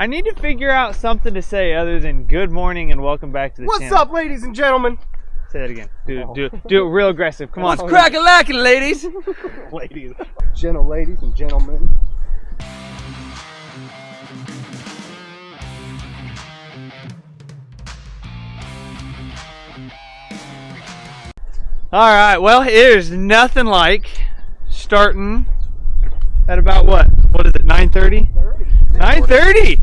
I need to figure out something to say other than good morning and welcome back to the channel. What's up, ladies and gentlemen? Say that again. Do it real aggressive. Come on. Crack-a-lackin', ladies. Ladies. Gentle ladies and gentlemen. Alright, well, there's nothing like starting at about what? What is it, 9:30? 9:30!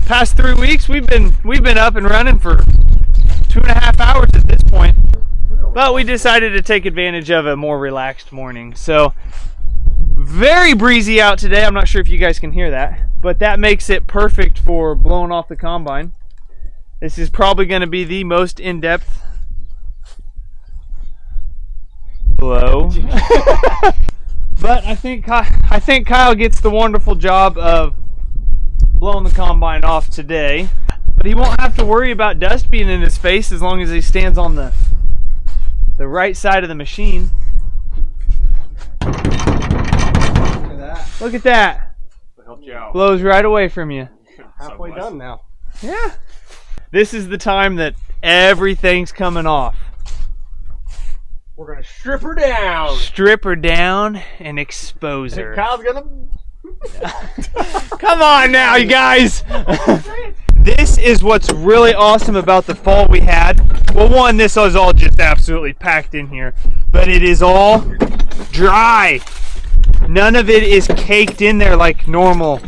Past 3 weeks, we've been up and running for 2.5 hours at this point. But we decided to take advantage of a more relaxed morning. So, very breezy out today. I'm not sure if you guys can hear that. But that makes it perfect for blowing off the combine. This is probably going to be the most in-depth blow. But I think Kyle gets the wonderful job of blowing the combine off today. But he won't have to worry about dust being in his face as long as he stands on the right side of the machine. Look at that. Look at that. That helped you out. Blows right away from you. Halfway done now. Yeah. This is the time that everything's coming off. We're gonna strip her down. Strip her down and expose her. Kyle's gonna. Come on now, you guys. This is what's really awesome about the fall we had. Well, one, this is all just absolutely packed in here, but it is all dry. None of it is caked in there like normal.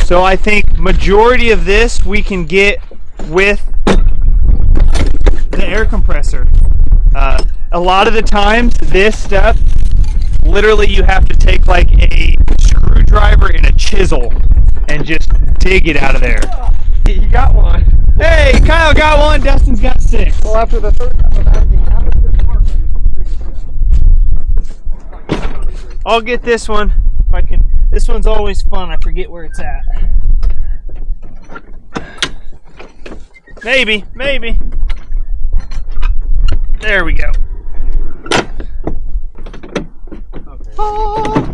So I think majority of this we can get with the air compressor. A lot of the times this stuff, literally you have to take like a screwdriver and a chisel and just dig it out of there. You got one. Hey, Kyle got one, Dustin's got 6. Well, after the third time of asking out of this apartment, I'll get this one if I can. This one's always fun. I forget where it's at. Maybe. There we go. okay. Oh.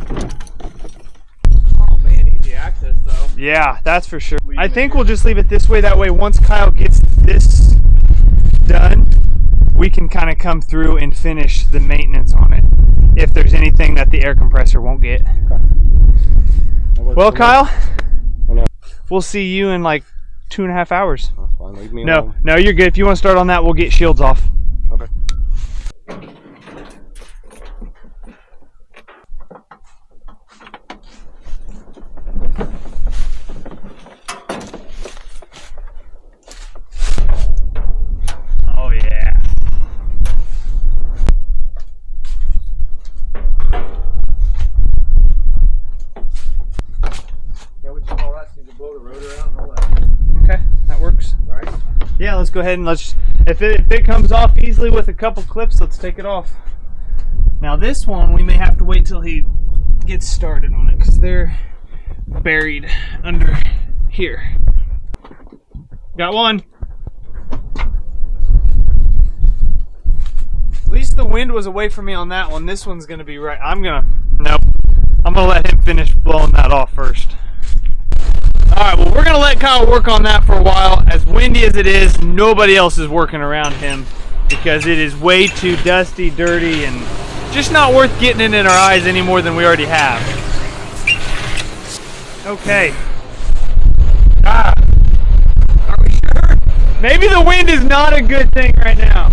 Oh man, easy access though. Yeah, that's for sure. I think we'll just leave it this way. That way, once Kyle gets this done, we can kind of come through and finish the maintenance on it. If there's anything that the air compressor won't get. Okay. Well, Kyle, we'll see you in like 2.5 hours. That's fine. Leave me alone. No, you're good. If you want to start on that, we'll get shields off. Okay. Oh yeah. Yeah, what you call that? So you can blow the rotor out and all that. Okay, that works. Right? Yeah, let's go ahead and if it comes off easily with a couple clips, let's take it off. Now this one, we may have to wait till he gets started on it because they're buried under here. Got one. At least the wind was away from me on that one. This one's gonna be right. Nope. I'm gonna let him finish blowing that off first. Alright, well, we're going to let Kyle work on that for a while. As windy as it is, nobody else is working around him because it is way too dusty, dirty, and just not worth getting it in our eyes any more than we already have. Okay. Are we sure? Maybe the wind is not a good thing right now.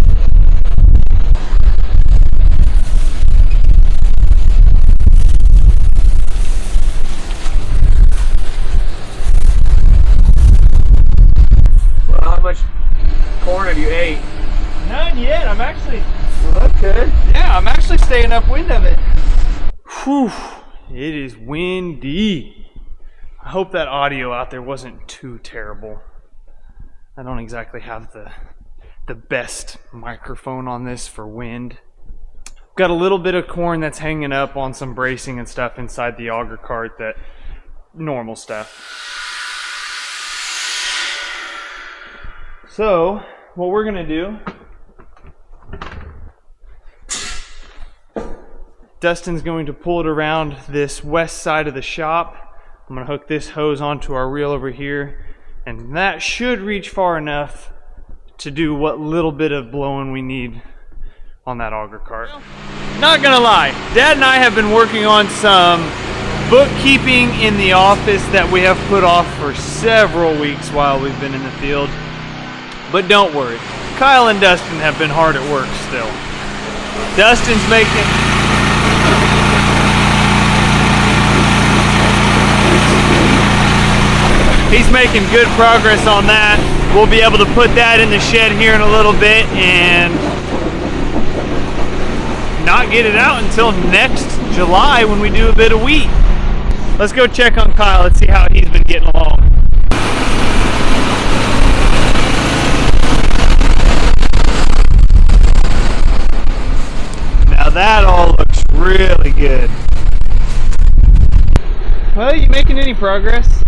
How much corn have you ate? None yet. I'm actually... Well, that's good. Yeah, I'm actually staying upwind of it. Whew. It is windy. I hope that audio out there wasn't too terrible. I don't exactly have the best microphone on this for wind. Got a little bit of corn that's hanging up on some bracing and stuff inside the auger cart, that normal stuff. So, what we're gonna do, Dustin's going to pull it around this west side of the shop I'm gonna hook this hose onto our reel over here, and that should reach far enough to do what little bit of blowing we need on that auger cart. Not gonna lie, Dad and I have been working on some bookkeeping in the office that we have put off for several weeks while we've been in the field. But don't worry, Kyle and Dustin have been hard at work still. Dustin's he's making good progress on that. We'll be able to put that in the shed here in a little bit and not get it out until next July when we do a bit of wheat. Let's go check on Kyle. Let's see how he's been getting along. Now that all looks really good. Well, you making any progress?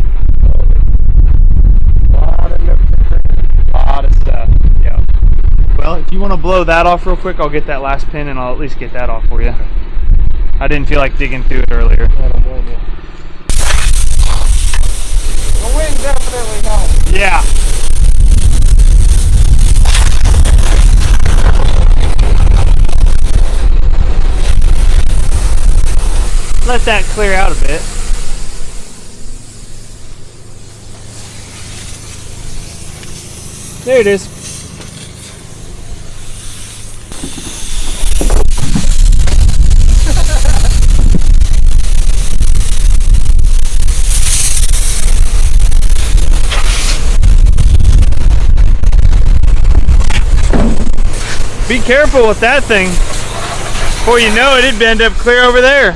A lot of stuff. Yeah. Well, if you want to blow that off real quick, I'll get that last pin and I'll at least get that off for you. I didn't feel like digging through it earlier. I don't blame you. The wind definitely helps. Yeah. Let that clear out a bit. There it is. Be careful with that thing. Before you know it, it'd end up clear over there.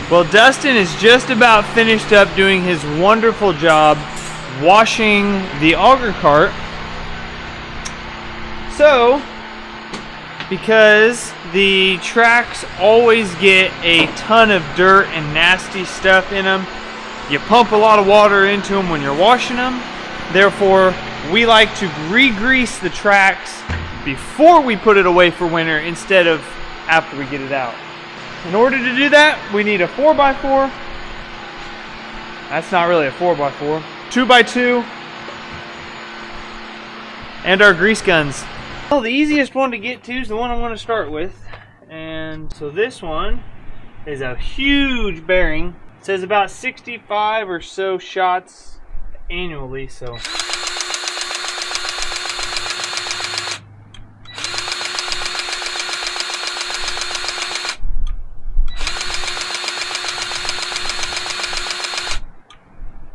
Well, Dustin is just about finished up doing his wonderful job washing the auger cart. So, because the tracks always get a ton of dirt and nasty stuff in them, you pump a lot of water into them when you're washing them. Therefore, we like to re-grease the tracks before we put it away for winter instead of after we get it out. In order to do that, we need a 4x4. That's not really a 4x4. 2x2. And our grease guns. Well, the easiest one to get to is the one I'm going to start with. And so this one is a huge bearing. It says about 65 or so shots annually, so.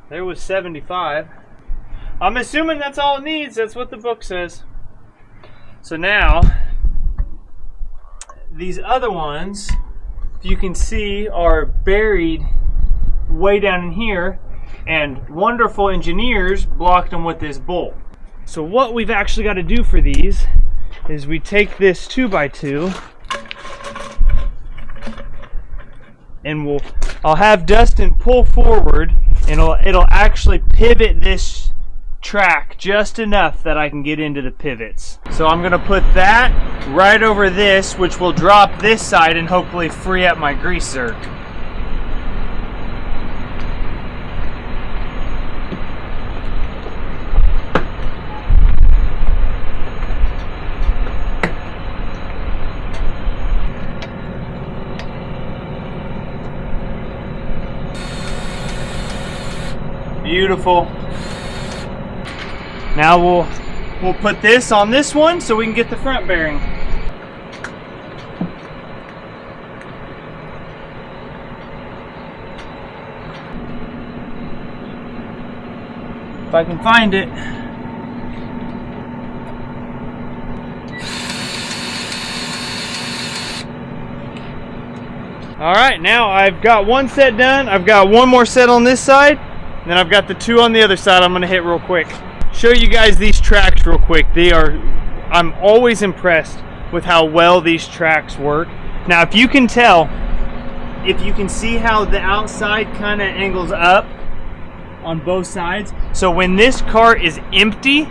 There was 75. I'm assuming that's all it needs. That's what the book says. So now, these other ones, if you can see, are buried way down in here, and wonderful engineers blocked them with this bolt. So what we've actually got to do for these is we take this 2x2 and I'll have Dustin pull forward, and it'll actually pivot this track just enough that I can get into the pivots. So I'm gonna put that right over this, which will drop this side and hopefully free up my grease zerk. Beautiful. Now we'll put this on this one so we can get the front bearing. If I can find it. All right, now I've got one set done. I've got one more set on this side. And then I've got the two on the other side I'm gonna hit real quick. Show you guys these tracks real quick. I'm always impressed with how well these tracks work. Now if you can tell, if you can see how the outside kind of angles up on both sides. So when this cart is empty,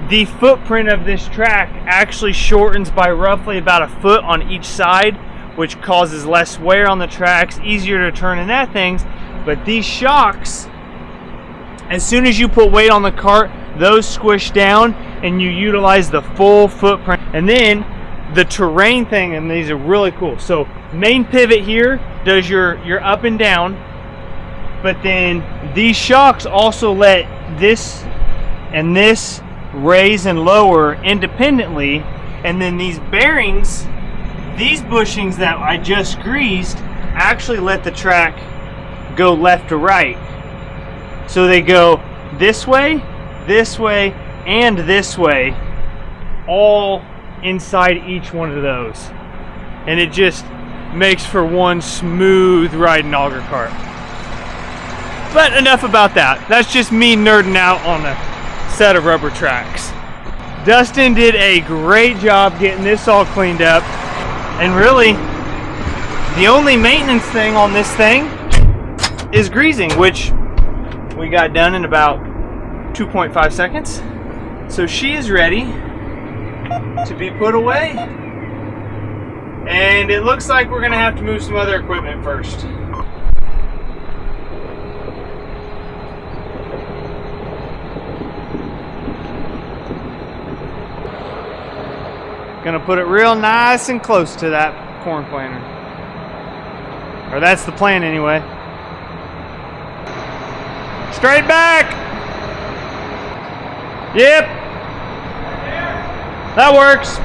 the footprint of this track actually shortens by roughly about a foot on each side, which causes less wear on the tracks, easier to turn in that things. But these shocks, as soon as you put weight on the cart, those squish down and you utilize the full footprint. And then the terrain thing, and these are really cool. So main pivot here does your up and down, but then these shocks also let this and this raise and lower independently. And then these bearings, these bushings that I just greased, actually let the track go left to right. So they go this way, and this way, all inside each one of those. And it just makes for one smooth riding auger cart. But enough about that. That's just me nerding out on a set of rubber tracks. Dustin did a great job getting this all cleaned up. And really, the only maintenance thing on this thing is greasing, which we got done in about 2.5 seconds. So she is ready to be put away. And it looks like we're gonna have to move some other equipment first. Gonna put it real nice and close to that corn planter. Or that's the plan anyway. Straight back! Yep. That works.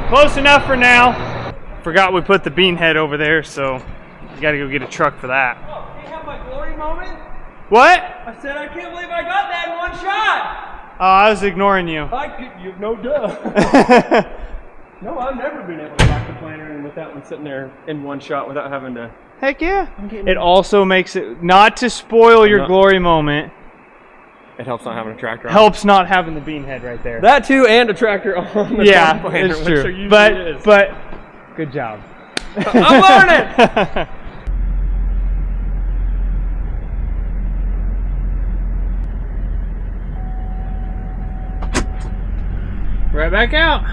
Close enough for now. Forgot we put the bean head over there, so you gotta go get a truck for that. Oh, you have my glory moment? What? I said, I can't believe I got that in one shot. Oh, I was ignoring you. No duh. No, I've never been able to lock the planter in with that one sitting there in one shot without having to. Heck yeah. It also makes it, not to spoil your glory moment, It helps not having a tractor on. helps not having the bean head right there. That too, and a tractor on the Yeah, corn planter, it's which there true. usually But is. good job. I'm learning! Right back out.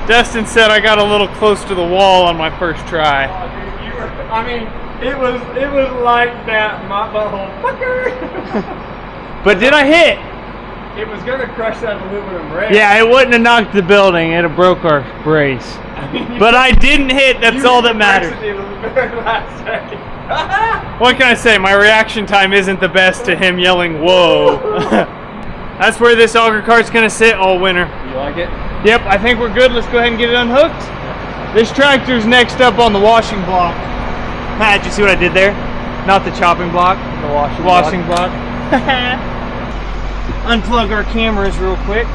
Dustin said I got a little close to the wall on my first try. Oh, dude, you were, I mean, it was like that, my butthole fucker. But did I hit? It was gonna crush that aluminum rail. Yeah, it wouldn't have knocked the building. It'd have broke our brace. But I didn't hit. That's all that matters. What can I say? My reaction time isn't the best to him yelling, "Whoa!" That's where this auger cart's gonna sit all winter. You like it? Yep, I think we're good. Let's go ahead and get it unhooked. This tractor's next up on the washing block. Ah, did you see what I did there? Not the chopping block. The washing block. Unplug our cameras real quick.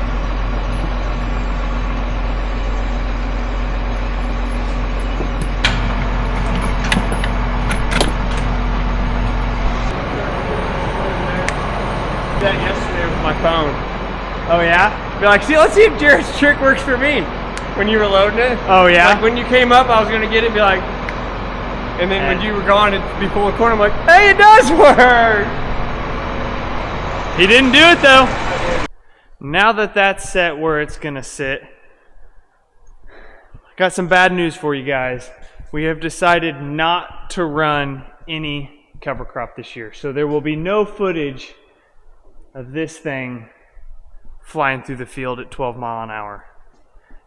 That yesterday with my phone. Oh yeah? Be like, see, let's see if Jared's trick works for me. When you were loading it. Oh yeah? Like when you came up, I was gonna get it, be like, and then when you were gone, it'd be full of corn. I'm like, hey, it does work. He didn't do it though. Now that that's set where it's gonna sit, I got some bad news for you guys. We have decided not to run any cover crop this year. So there will be no footage of this thing flying through the field at 12 miles an hour.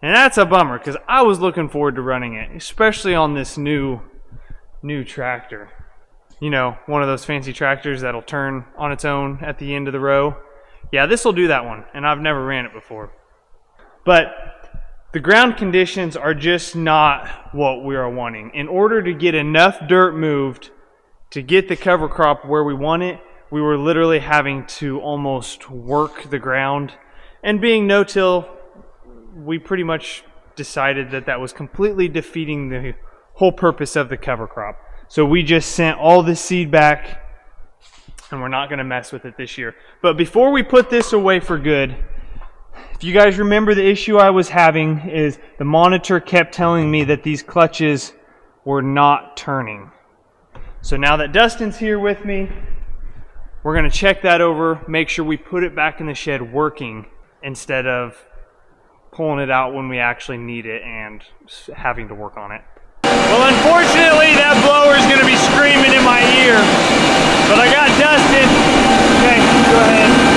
And that's a bummer because I was looking forward to running it, especially on this new tractor. You know, one of those fancy tractors that'll turn on its own at the end of the row. Yeah, this will do that one, and I've never ran it before. But the ground conditions are just not what we are wanting. In order to get enough dirt moved to get the cover crop where we want it, we were literally having to almost work the ground. And being no-till, we pretty much decided that that was completely defeating the whole purpose of the cover crop. So we just sent all the seed back, and we're not going to mess with it this year. But before we put this away for good, if you guys remember, the issue I was having is the monitor kept telling me that these clutches were not turning. So now that Dustin's here with me, We're going to check that over, make sure we put it back in the shed working instead of pulling it out when we actually need it and having to work on it. Well, unfortunately, that blower is going to be screaming in my ear, but I got Dustin. Okay, go ahead.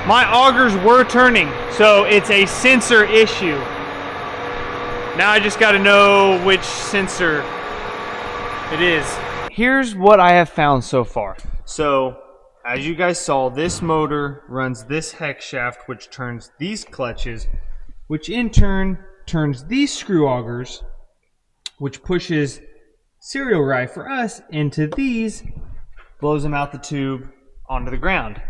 My augers were turning, so it's a sensor issue. Now I just got to know which sensor it is. Here's what I have found so far. So, as you guys saw, this motor runs this hex shaft, which turns these clutches, which in turn turns these screw augers, which pushes cereal rye for us into these, blows them out the tube onto the ground.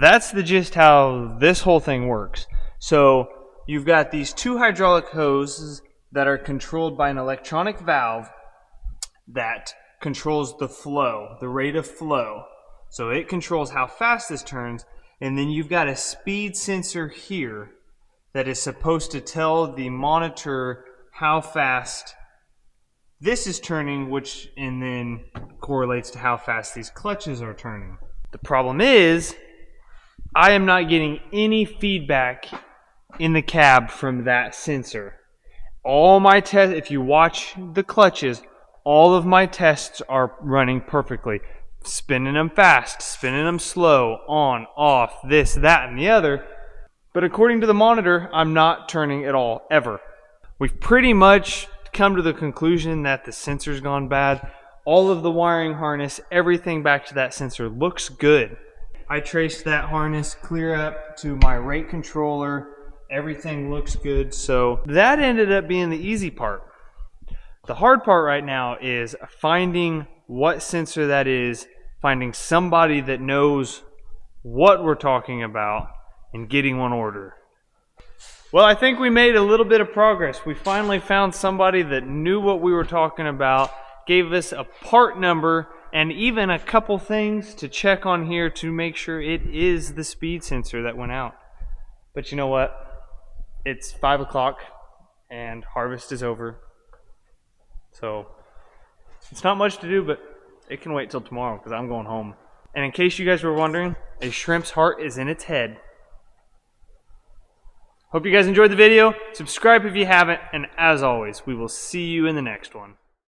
That's the gist how this whole thing works. So you've got these two hydraulic hoses that are controlled by an electronic valve that controls the flow, the rate of flow. So it controls how fast this turns, and then you've got a speed sensor here that is supposed to tell the monitor how fast this is turning, which and then correlates to how fast these clutches are turning. The problem is, I am not getting any feedback in the cab from that sensor. All my tests, if you watch the clutches, all of my tests are running perfectly. Spinning them fast, spinning them slow, on, off, this, that, and the other. But according to the monitor, I'm not turning at all, ever. We've pretty much come to the conclusion that the sensor's gone bad. All of the wiring harness, everything back to that sensor looks good. I traced that harness clear up to my rate controller. Everything looks good. So that ended up being the easy part. The hard part right now is finding what sensor that is, finding somebody that knows what we're talking about, and getting one ordered. Well, I think we made a little bit of progress. We finally found somebody that knew what we were talking about, gave us a part number, and even a couple things to check on here to make sure it is the speed sensor that went out. But you know what? It's 5 o'clock and harvest is over. So it's not much to do, but it can wait till tomorrow because I'm going home. And in case you guys were wondering, a shrimp's heart is in its head. Hope you guys enjoyed the video. Subscribe if you haven't, and as always, we will see you in the next one.